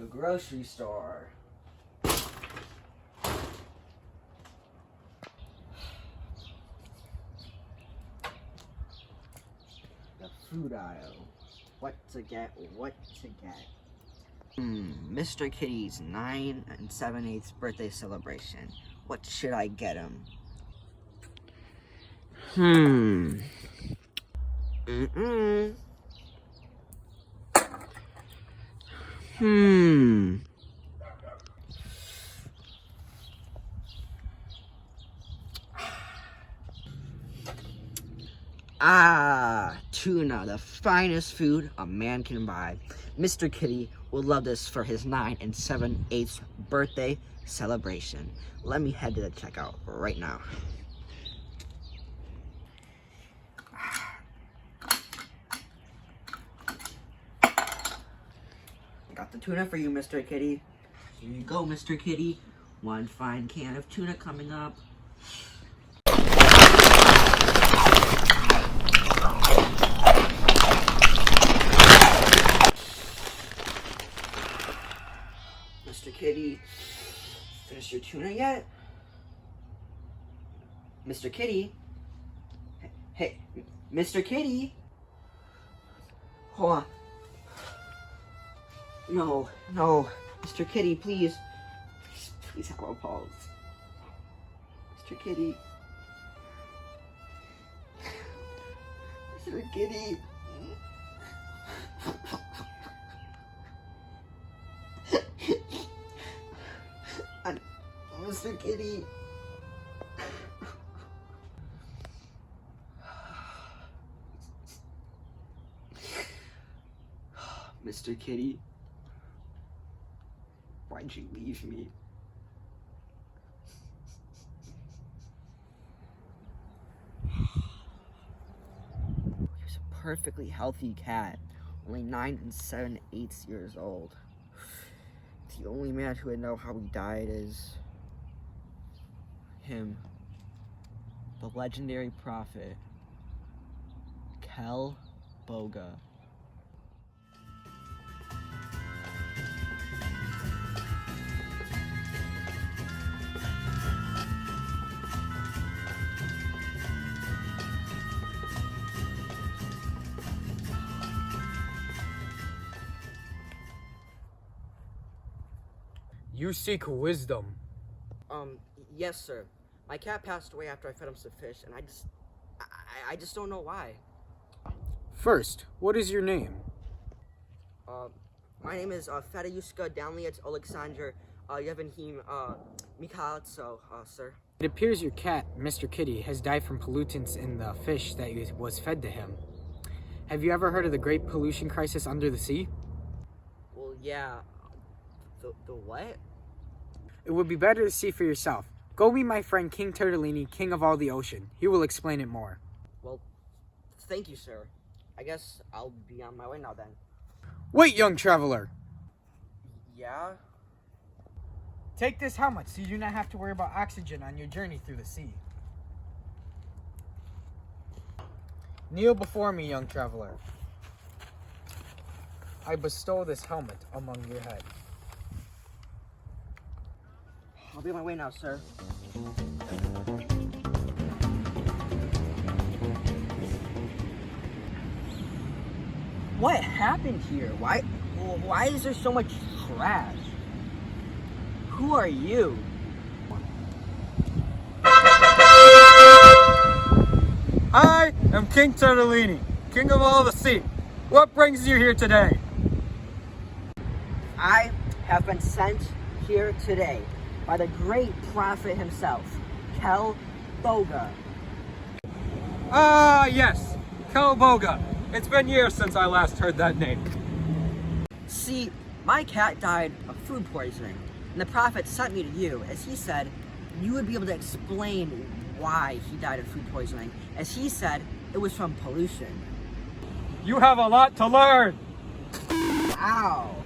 The grocery store. The food aisle. What to get, what to get. Mr. Kitty's 9 7/8 birthday celebration. What should I get him? Tuna, the finest food a man can buy. Mr. Kitty will love this for his 9 7/8 birthday celebration. Let me head to the checkout right now. Got the tuna for you, Mr. Kitty. Here you go, Mr. Kitty. One fine can of tuna coming up. Mr. Kitty, finished your tuna yet? Mr. Kitty? Hey, Mr. Kitty? Hold on. No, Mr. Kitty, please have a pulse. Mr. Kitty. Mr. Kitty. Mr. Kitty. Mr. Kitty. Why'd you leave me? He was a perfectly healthy cat, only 9 7/8 years old. The only man who would know how he died is him, the legendary prophet, Kel Boga. You seek wisdom. Yes, sir. My cat passed away after I fed him some fish, and I just don't know why. First, what is your name? My name is Fedayuska Downliet Alexander Yevanhim Mikhailtso, sir. It appears your cat, Mr. Kitty, has died from pollutants in the fish that was fed to him. Have you ever heard of the great pollution crisis under the sea? Well, yeah. The what? It would be better to see for yourself. Go meet my friend King Turtellini, king of all the ocean. He will explain it more. Well, thank you, sir. I guess I'll be on my way now then. Wait, young traveler! Yeah? Take this helmet so you do not have to worry about oxygen on your journey through the sea. Kneel before me, young traveler. I bestow this helmet among your head. I'll be on my way now, sir. What happened here? Why is there so much trash? Who are you? I am King Turtellini, king of all the sea. What brings you here today? I have been sent here today by the great prophet himself, Kel Boga. Ah, yes, Kel Boga. It's been years since I last heard that name. See, my cat died of food poisoning, and the prophet sent me to you, as he said you would be able to explain why he died of food poisoning, as he said it was from pollution. You have a lot to learn. Ow.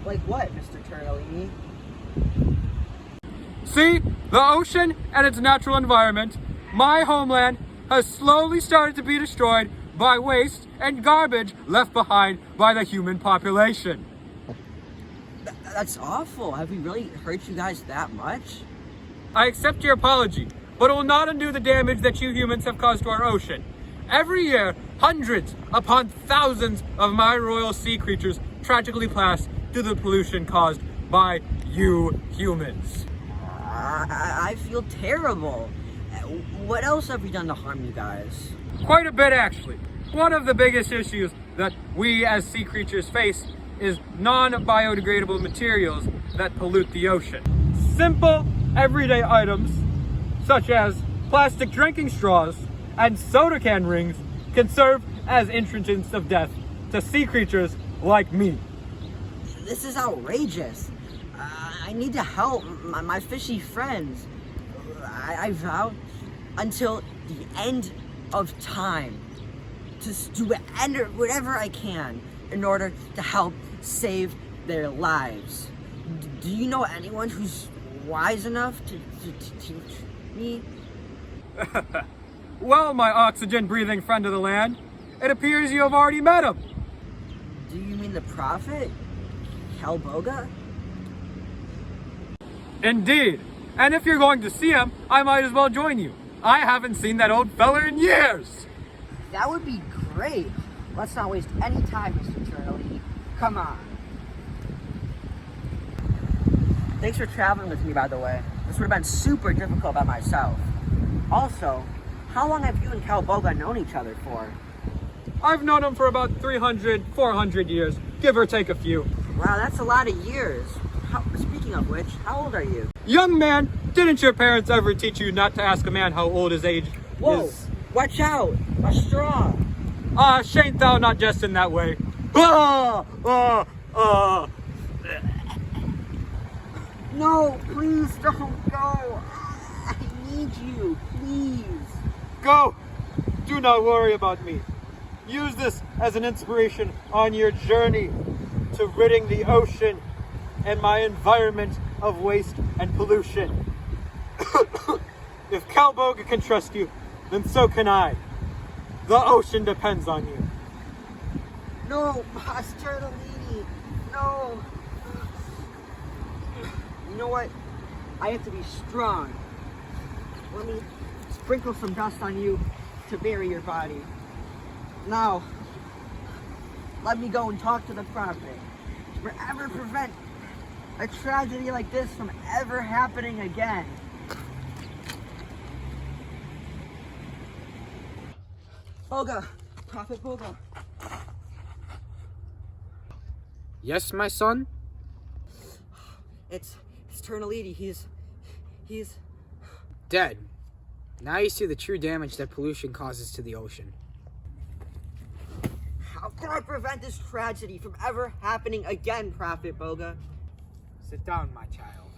Like what, Mr. Turtellini? See, the ocean and its natural environment, my homeland, has slowly started to be destroyed by waste and garbage left behind by the human population. That's awful. Have we really hurt you guys that much? I accept your apology, but it will not undo the damage that you humans have caused to our ocean. Every year, hundreds upon thousands of my royal sea creatures tragically pass due to the pollution caused by you humans. I feel terrible. What else have we done to harm you guys? Quite a bit, actually. One of the biggest issues that we as sea creatures face is non-biodegradable materials that pollute the ocean. Simple, everyday items, such as plastic drinking straws and soda can rings, can serve as instruments of death to sea creatures like me. This is outrageous. I need to help my fishy friends. I vow until the end of time to do whatever I can in order to help save their lives. Do you know anyone who's wise enough to teach me? Well, my oxygen-breathing friend of the land, it appears you have already met him. Do you mean the prophet? Kalboga? Indeed. And if you're going to see him, I might as well join you. I haven't seen that old fella in years. That would be great. Let's not waste any time, Mr. Turtley. Come on. Thanks for traveling with me, by the way. This would have been super difficult by myself. Also, how long have you and Kalboga known each other for? I've known him for about 300, 400 years, give or take a few. Wow, that's a lot of years. Speaking of which, how old are you? Young man, didn't your parents ever teach you not to ask a man how old his age Whoa, is? watch out! A straw! Shan't thou not jest in that way? No, please don't go. I need you, please. Go! Do not worry about me. Use this as an inspiration on your journey to ridding the ocean and my environment of waste and pollution. If Kalboga can trust you, then so can I. The ocean depends on you. No, Boss Turtle Lady, no. You know what? I have to be strong. Let me sprinkle some dust on you to bury your body. Now, let me go and talk to the prophet. Forever prevent a tragedy like this from ever happening again. Boga, Prophet Boga. Yes, my son? It's Turnalidi. He's Dead. Now you see the true damage that pollution causes to the ocean. How can I prevent this tragedy from ever happening again, Prophet Boga? Sit down, my child.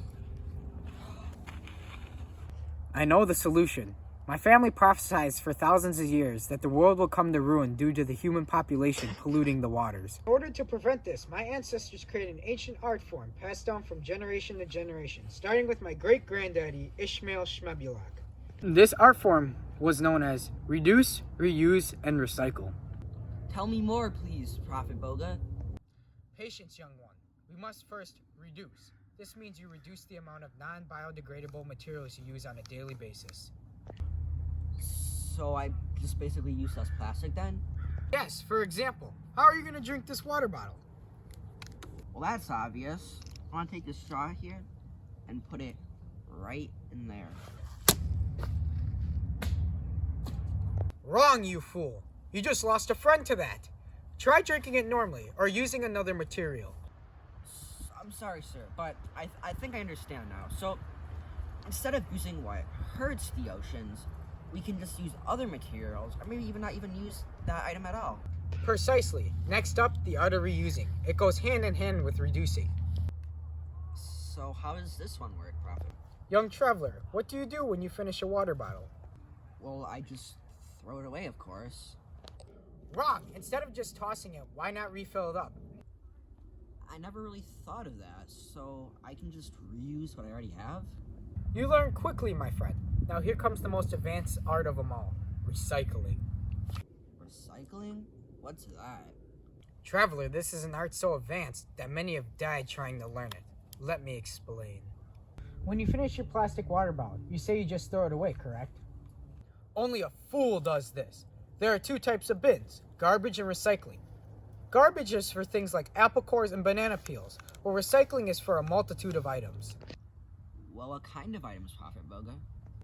I know the solution. My family prophesies for thousands of years that the world will come to ruin due to the human population polluting the waters. In order to prevent this, my ancestors created an ancient art form passed down from generation to generation, starting with my great-granddaddy, Ishmael Shmebulak. This art form was known as reduce, reuse, and recycle. Tell me more, please, Prophet Boga. Patience, young one. We must first reduce. This means you reduce the amount of non-biodegradable materials you use on a daily basis. So I just basically use less plastic then? Yes, for example, how are you going to drink this water bottle? Well, that's obvious. I want to take this straw here and put it right in there. Wrong, you fool. You just lost a friend to that. Try drinking it normally or using another material. I'm sorry, sir, but I think I understand now. So, instead of using what hurts the oceans, we can just use other materials, or maybe even not even use that item at all. Precisely. Next up, the art of reusing. It goes hand in hand with reducing. So how does this one work, Prophet? Young traveler, what do you do when you finish a water bottle? Well, I just throw it away, of course. Wrong. Instead of just tossing it, why not refill it up? I never really thought of that, so I can just reuse what I already have? You learn quickly, my friend. Now here comes the most advanced art of them all, recycling. Recycling? What's that? Traveler, this is an art so advanced that many have died trying to learn it. Let me explain. When you finish your plastic water bottle, you say you just throw it away, correct? Only a fool does this. There are two types of bins, garbage and recycling. Garbage is for things like apple cores and banana peels, while recycling is for a multitude of items. Well, what kind of items, Prophet Boga?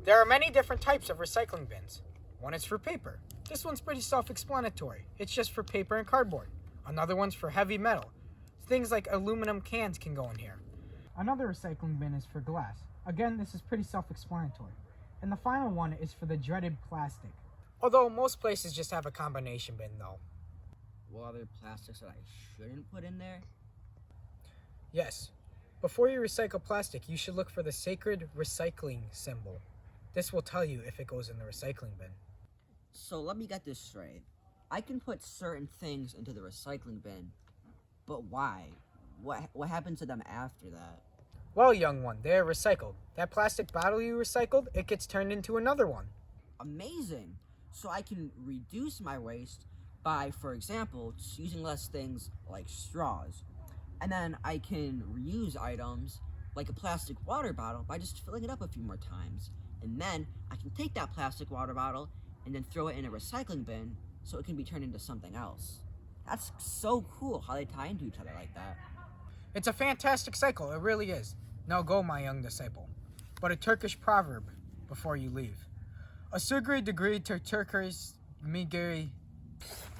There are many different types of recycling bins. One is for paper. This one's pretty self-explanatory. It's just for paper and cardboard. Another one's for heavy metal. Things like aluminum cans can go in here. Another recycling bin is for glass. Again, this is pretty self-explanatory. And the final one is for the dreaded plastic. Although most places just have a combination bin though. Well, are there plastics that I shouldn't put in there? Yes. Before you recycle plastic, you should look for the sacred recycling symbol. This will tell you if it goes in the recycling bin. So let me get this straight. I can put certain things into the recycling bin, but why? What happens to them after that? Well, young one, they are recycled. That plastic bottle you recycled, it gets turned into another one. Amazing! So I can reduce my waste by, for example, just using less things like straws. And then I can reuse items like a plastic water bottle by just filling it up a few more times. And then I can take that plastic water bottle and then throw it in a recycling bin so it can be turned into something else. That's so cool how they tie into each other like that. It's a fantastic cycle, it really is. Now go, my young disciple. But a Turkish proverb before you leave. Asugri degree to Turkish migeri.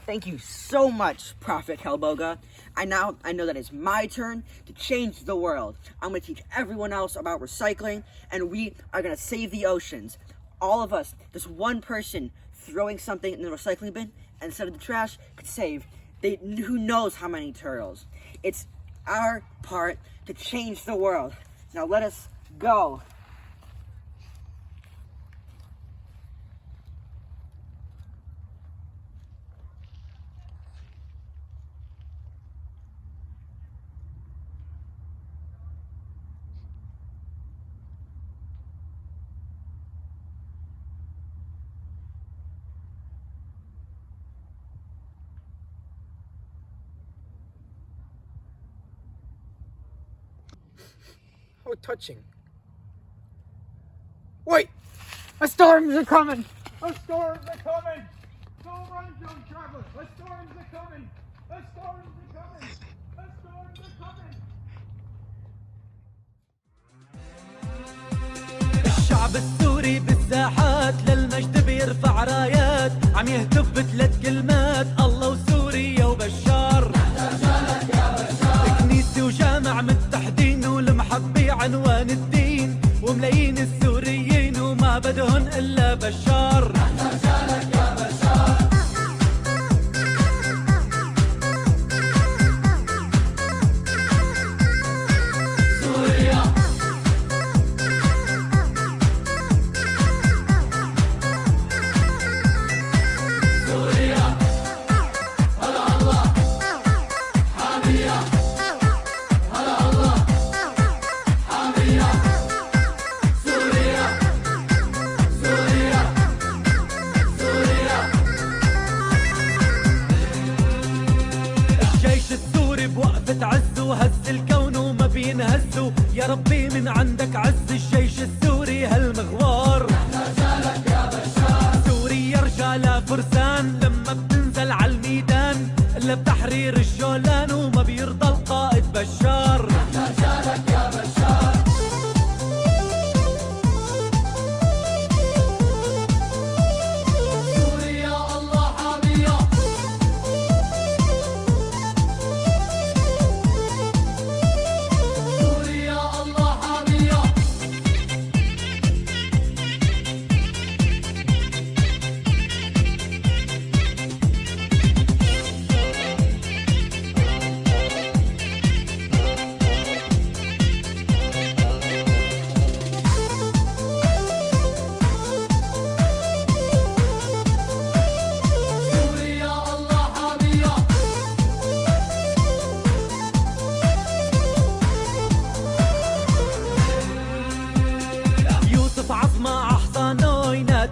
Thank you so much, Prophet Kelboga. I know that it's my turn to change the world. I'm going to teach everyone else about recycling, and we are going to save the oceans. All of us, this one person throwing something in the recycling bin instead of the trash could save who knows how many turtles. It's our part to change the world. Now let us go. How touching. Wait! A storms are coming! A storms are coming! Don't run, young traveler! A storms are coming! A storms are coming! A storms are coming! الشعب السوري بالساحات للمجد بيرفع رايات عم يهتف بثلاث كلمات الله وسوريا وبشار كنيسة وجامع متحدين والمحبة عنوان الدين وملايين السوريين وما بدهن إلا بشار تعزوا هز الكون وما بينهزوا يا ربي من عندك عز الجيش السوري هالمغوار رجالك يا بشار سوريا رجالها فرسان لما بتنزل على الميدان الا بتحرير الجولان وما بيرضى القائد بشار رجالك يا بشار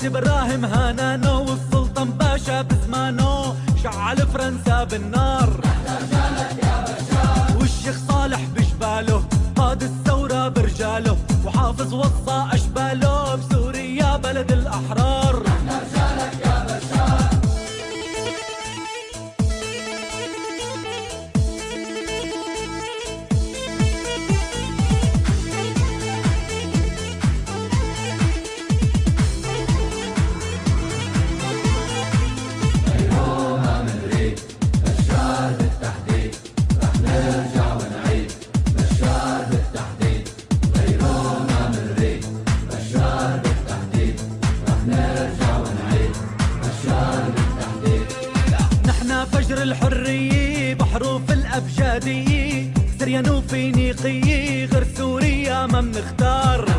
ابراهيم هانانو والسلطان باشا بزمانه شعل فرنسا بالنار والشيخ صالح بجباله قاد الثورة برجاله وحافظ وصى أشباله بسوريا بلد الأحرار. فجر الحرية بحروف الأبجدية سريان وفينيقية غير سوريا ما منختار.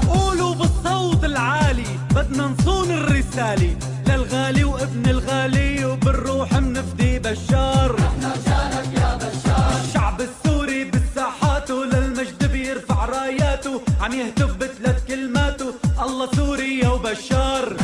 قولوا بالصوت العالي بدنا نصون الرسالة للغالي وابن الغالي وبالروح منفدي بشار. الشعب السوري بالساحات وللمجد بيرفع راياته عم يهتف بثلاث كلماته الله سوريا وبشار.